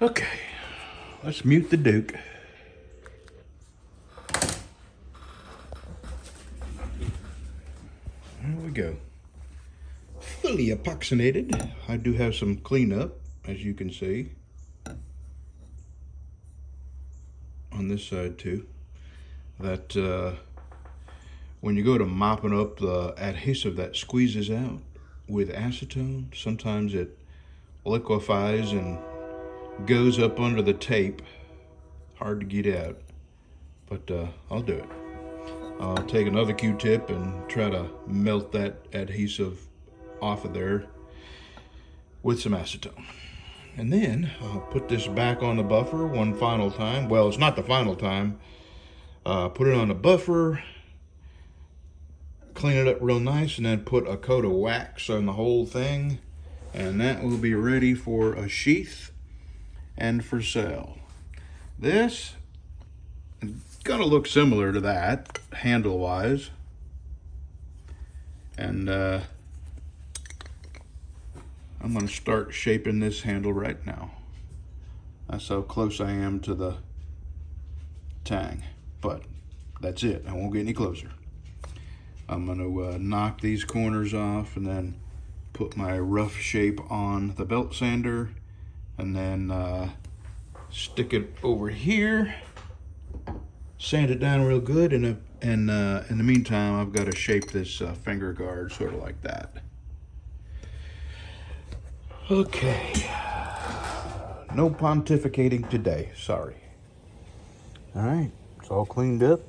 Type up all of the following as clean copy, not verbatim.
Okay, let's mute the Duke. There we go. Fully epoxynated. I do have some cleanup, as you can see. On this side too. That when you go to mopping up the adhesive that squeezes out with acetone, sometimes it liquefies and goes up under the tape. Hard to get out, but I'll do it. I'll take another Q-tip and try to melt that adhesive off of there with some acetone. And then I'll put this back on the buffer one final time. Well, it's not the final time. Put it on the buffer, clean it up real nice, and then put a coat of wax on the whole thing. And that will be ready for a sheath and for sale. This is gonna look similar to that, handle-wise. And I'm gonna start shaping this handle right now. That's how close I am to the tang, but that's it. I won't get any closer. I'm gonna knock these corners off and then put my rough shape on the belt sander, and then stick it over here, sand it down real good, and in the meantime I've got to shape this finger guard sort of like that. Okay, no pontificating today, sorry. All right, it's all cleaned up.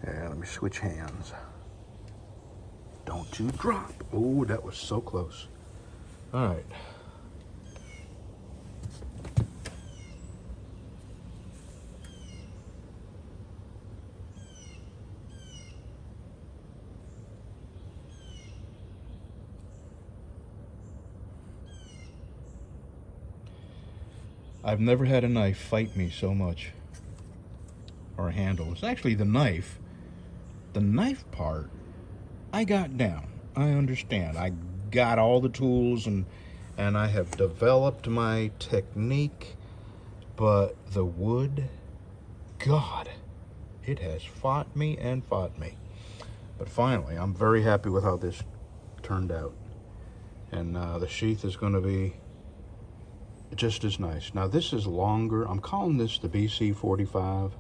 Yeah, let me switch hands. Don't you drop. Oh, that was so close. All right. I've never had a knife fight me so much, or a handle. It's actually the knife. The knife part, I got down. I understand. I got all the tools and I have developed my technique, but the wood, God, it has fought me and fought me. But finally, I'm very happy with how this turned out. And the sheath is going to be just as nice. Now this is longer. I'm calling this the BC 45.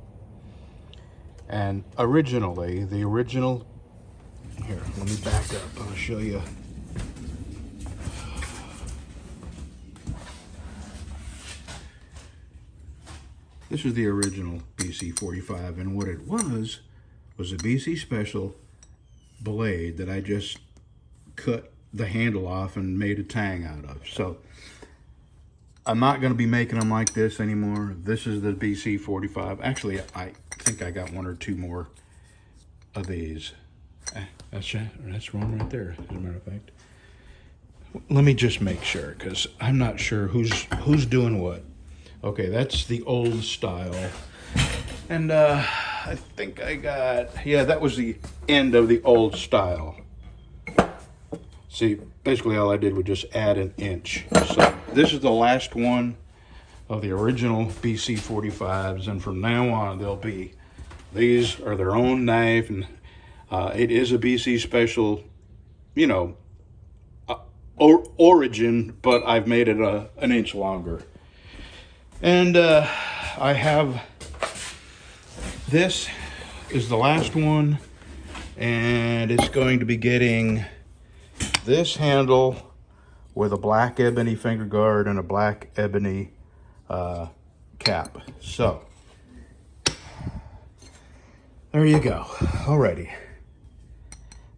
And originally, the original, here, let me back up, I'll show you. This is the original BC 45, and what it was a BC Special blade that I just cut the handle off and made a tang out of. So I'm not going to be making them like this anymore. This is the BC 45. Actually, I think I got one or two more of these. That's one right there, as a matter of fact. Let me just make sure, because I'm not sure who's doing what. Okay, that's the old style. And I think I got, yeah, that was the end of the old style. See, basically all I did was just add an inch. So this is the last one of the original BC 45s, and from now on they'll be, these are their own knife, and it is a BC Special, you know, origin, but I've made it an inch longer. And I have, this is the last one, and it's going to be getting this handle with a black ebony finger guard and a black ebony cap. So there you go. Alrighty,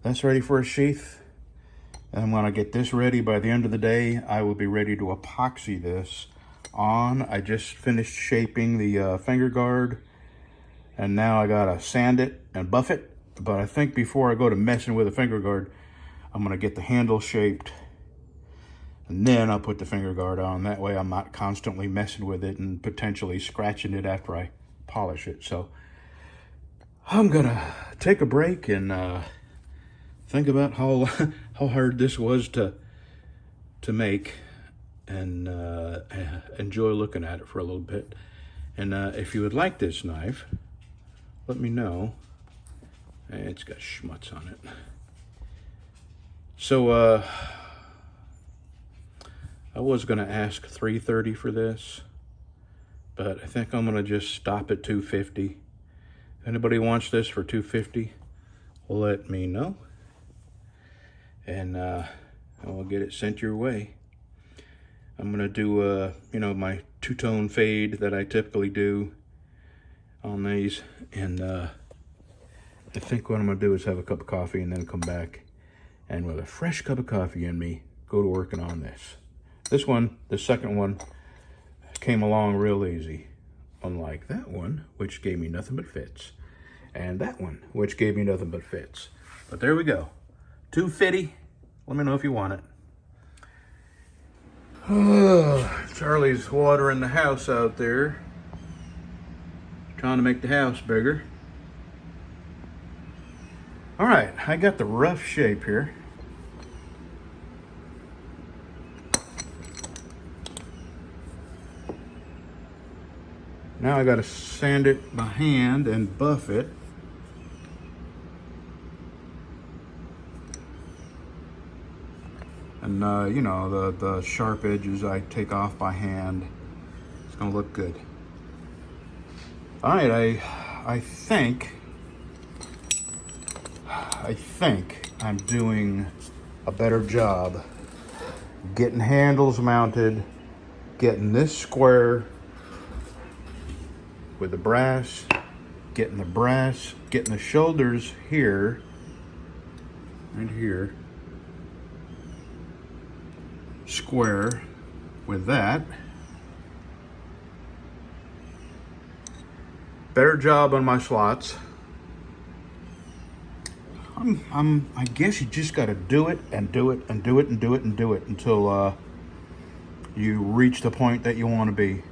that's ready for a sheath. And when I get this ready, by the end of the day, I will be ready to epoxy this on. I just finished shaping the finger guard, and now I gotta sand it and buff it. But I think before I go to messing with the finger guard, I'm gonna get the handle shaped, and then I'll put the finger guard on. That way I'm not constantly messing with it and potentially scratching it after I polish it. So I'm gonna take a break and think about how hard this was to make. and enjoy looking at it for a little bit. And if you would like this knife, let me know. It's got schmutz on it. So I was going to ask $330 for this, but I think I'm going to just stop at $250. If anybody wants this for $250, let me know, and I'll get it sent your way. I'm going to do, you know, my two-tone fade that I typically do on these, and I think what I'm going to do is have a cup of coffee and then come back, and with a fresh cup of coffee in me, go to working on this. This one, the second one, came along real easy, unlike that one, which gave me nothing but fits, and that one, which gave me nothing but fits. But there we go. $250. Let me know if you want it. Oh, Charlie's watering the house out there, trying to make the house bigger. All right, I got the rough shape here. Now I got to sand it by hand and buff it. And you know, the sharp edges I take off by hand. It's gonna look good. All right, I think I'm doing a better job getting handles mounted, getting this square with the brass, getting the shoulders here, right here, square with that. Better job on my slots. I guess you just got to do it and do it and do it and do it and do it until you reach the point that you want to be.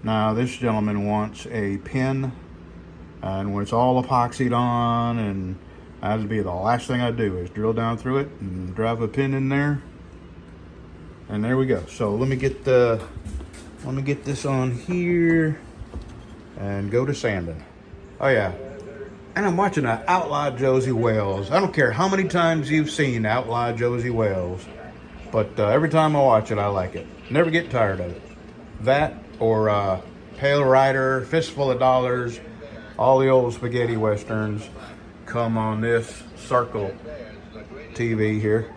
Now this gentleman wants a pin, and when it's all epoxied on, and that'd be the last thing I do is drill down through it and drive a pin in there, and there we go. So let me get this on here and go to sanding. Oh yeah, and I'm watching Outlaw Josie Wales. I don't care how many times you've seen Outlaw Josie Wales, but every time I watch it, I like it. Never get tired of it. That or Pale Rider, Fistful of Dollars, all the old spaghetti westerns come on this circle TV here.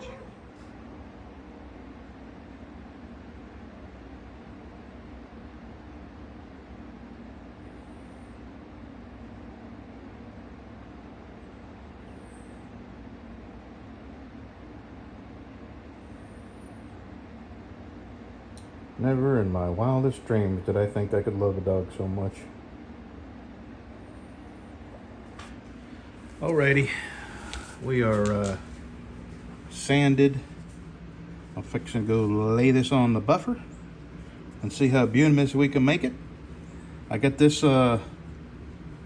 Never in my wildest dreams did I think I could love a dog so much. Alrighty, we are sanded. I'm fixing to go lay this on the buffer and see how beautiful we can make it. I got this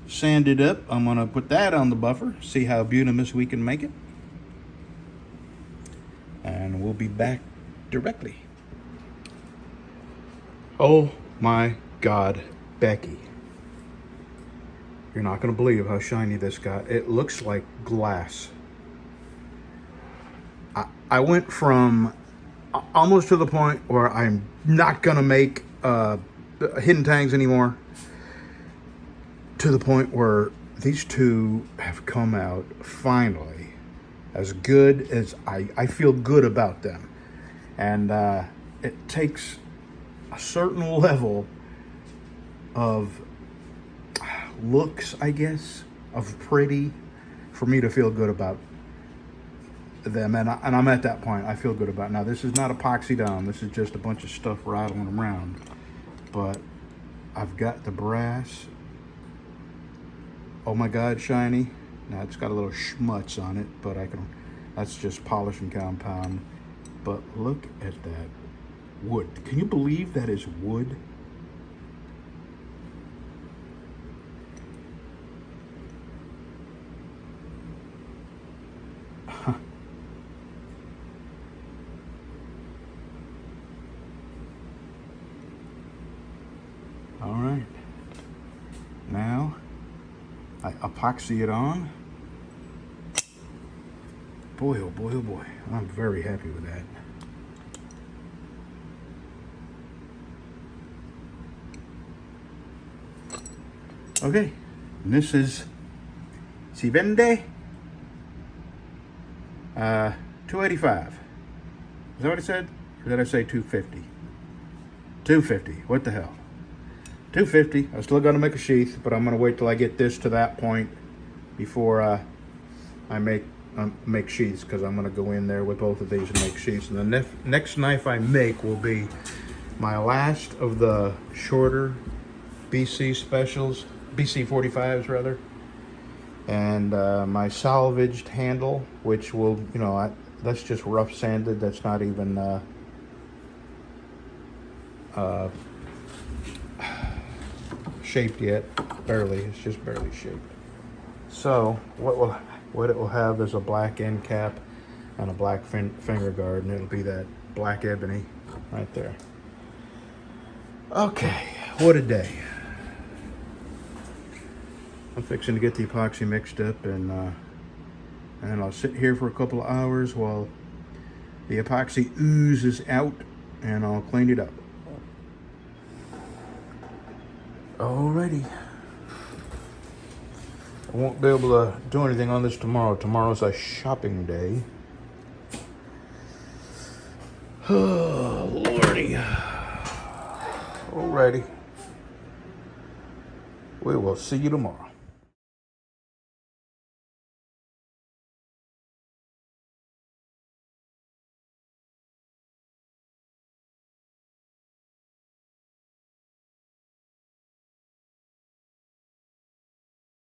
sanded up. I'm gonna put that on the buffer, see how beautiful we can make it. And we'll be back directly. Oh my God, Becky. You're not gonna believe how shiny this got. It looks like glass. I went from almost to the point where I'm not gonna make hidden tangs anymore, to the point where these two have come out finally as good as I feel good about them. And it takes a certain level of looks, I guess, of pretty for me to feel good about them, and I'm at that point. I feel good about it. Now this is not epoxied on, this is just a bunch of stuff rattling around, but I've got the brass. Oh my God, shiny. Now it's got a little schmutz on it, but that's just polishing compound. But look at that wood. Can you believe that is wood? I epoxy it on. Boy, oh boy, oh boy. I'm very happy with that. Okay, and this is si vende 285. Is that what I said? Or did I say 250? 250. What the hell? 250. I still got to make a sheath, but I'm going to wait till I get this to that point before I make sheaths, because I'm going to go in there with both of these and make sheaths. And the next knife I make will be my last of the shorter BC specials, BC 45s rather, and my salvaged handle, which will, you know, that's just rough sanded. That's not even shaped yet, barely. It's just barely shaped. So what it will have is a black end cap and a black finger guard, and it'll be that black ebony right there. Okay, what a day. I'm fixing to get the epoxy mixed up, and I'll sit here for a couple of hours while the epoxy oozes out, and I'll clean it up. Alrighty. I won't be able to do anything on this tomorrow. Tomorrow's a shopping day. Oh, Lordy. Alrighty. We will see you tomorrow.